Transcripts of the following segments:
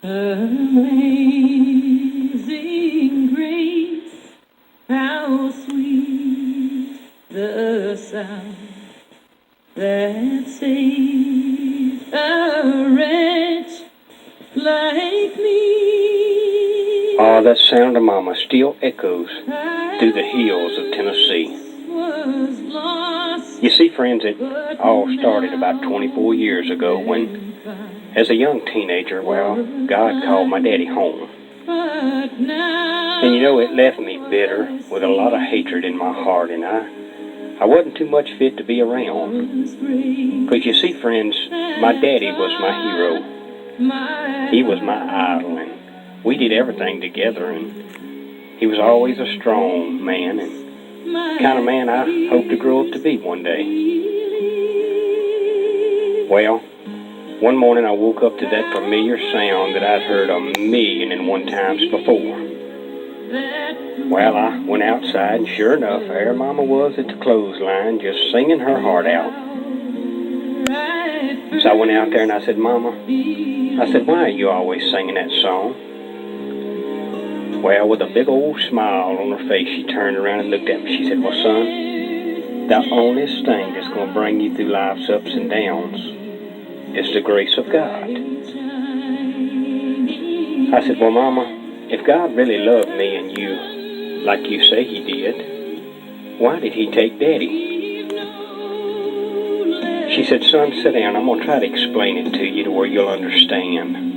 Amazing grace, how sweet the sound that saved a wretch like me. Ah, that sound of Mama still echoes through the hills of Tennessee. You see, friends, it all started about 24 years ago when, as a young teenager, God called my daddy home. And it left me bitter with a lot of hatred in my heart, and I wasn't too much fit to be around. Because you see, friends, my daddy was my hero. He was my idol, and we did everything together, and he was always a strong man, and the kind of man I hope to grow up to be one day. Well, one morning I woke up to that familiar sound that I'd heard 1,000,001 times before. Well, I went outside, and sure enough, there Mama was at the clothesline, just singing her heart out. So I went out there and I said, "Mama," I said, "why are you always singing that song?" Well, with a big old smile on her face, she turned around and looked at me. She said, "Well, son, the only thing that's going to bring you through life's ups and downs is the grace of God." I said, "Well, Mama, if God really loved me and you like you say he did, why did he take Daddy?" She said, "Son, sit down. I'm going to try to explain it to you to where you'll understand."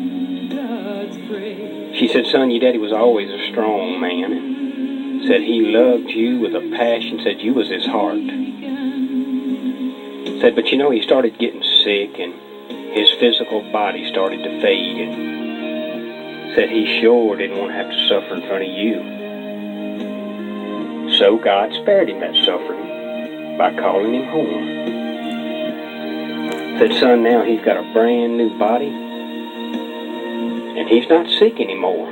She said, "Son, your daddy was always a strong man, and said he loved you with a passion, said you was his heart. Said, but he started getting sick, and his physical body started to fade, and said he sure didn't want to have to suffer in front of you. So God spared him that suffering by calling him home. Said, son, now he's got a brand new body, and he's not sick anymore.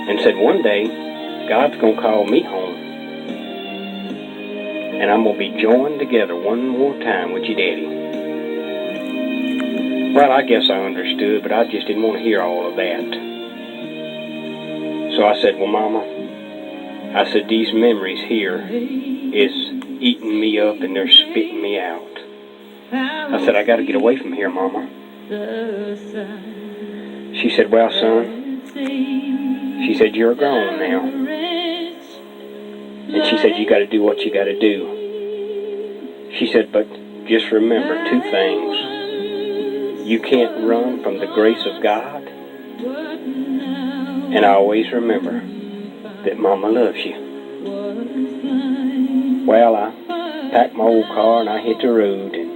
And said, one day, God's going to call me home, and I'm going to be joined together one more time with your daddy." Well, I guess I understood, but I just didn't want to hear all of that. So I said, "Well, Mama," I said, "these memories here is eating me up and they're spitting me out." I said, "I got to get away from here, Mama." She said, "Well, son," she said, "you're grown now." And she said, "You got to do what you got to do." She said, "But just remember two things. You can't run from the grace of God. And I always remember that Mama loves you." Well, I packed my old car and I hit the road. And,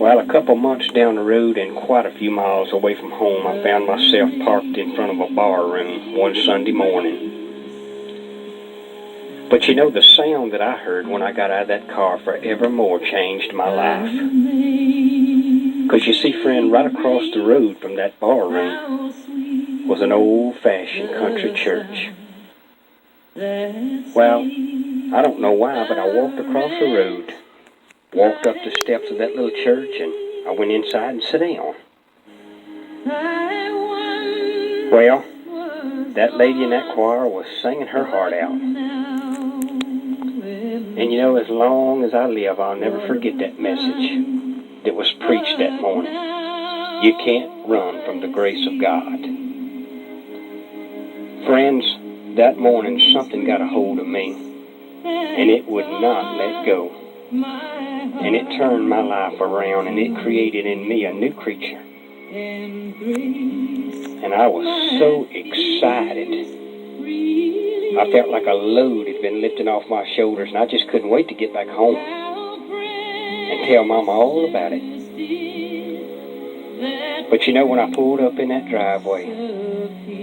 a couple months down the road and quite a few miles away from home, I found myself parked in front of a bar room one Sunday morning. But the sound that I heard when I got out of that car forevermore changed my life. Because you see, friend, right across the road from that bar room was an old-fashioned country church. Well, I don't know why, but I walked across the road, walked up the steps of that little church, and I went inside and sat down. Well, that lady in that choir was singing her heart out. And as long as I live, I'll never forget that message that was preached that morning. You can't run from the grace of God. Friends, that morning something got a hold of me, and it would not let go. And it turned my life around, and it created in me a new creature. And I was so excited. I felt like a load had been lifted off my shoulders, and I just couldn't wait to get back home and tell Mama all about it. But when I pulled up in that driveway,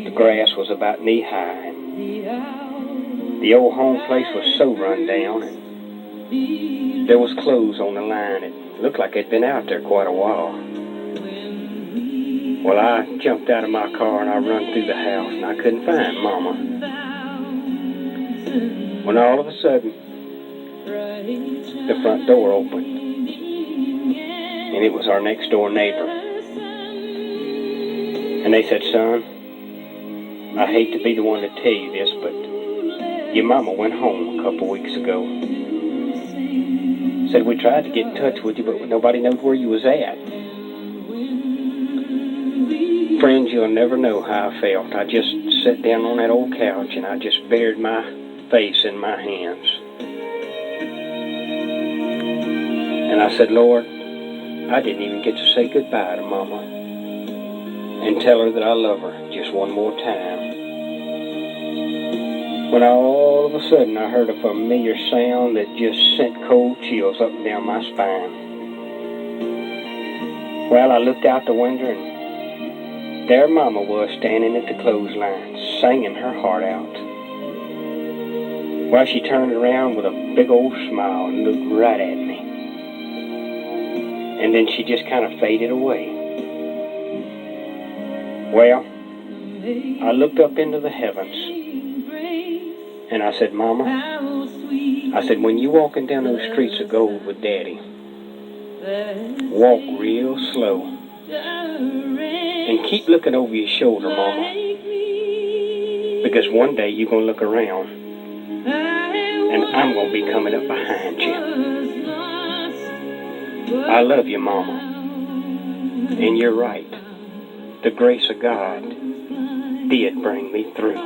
the grass was about knee-high, and the old home place was so run down, and there was clothes on the line. It looked like they'd been out there quite a while. Well, I jumped out of my car and I run through the house, and I couldn't find Mama. When all of a sudden, the front door opened, and it was our next door neighbor. And they said, son, I hate to be the one to tell you this, but your mama went home a couple weeks ago. Said we tried to get in touch with you, but nobody knows where you was at. Friends, you'll never know how I felt. I just sat down on that old couch and I just buried my face in my hands. And I said, Lord, I didn't even get to say goodbye to Mama and tell her that I love her just one more time. When all of a sudden I heard a familiar sound that just sent cold chills up and down my spine. Well, I looked out the window and there Mama was standing at the clothesline, singing her heart out. Well, she turned around with a big old smile and looked right at me. And then she just kind of faded away. Well, I looked up into the heavens and I said, Mama, I said, when you walking down those streets of gold with Daddy, walk real slow and keep looking over your shoulder, Mama, because one day you're going to look around and I'm going to be coming up behind you. I love you, Mama, and you're right. The grace of God did bring me through.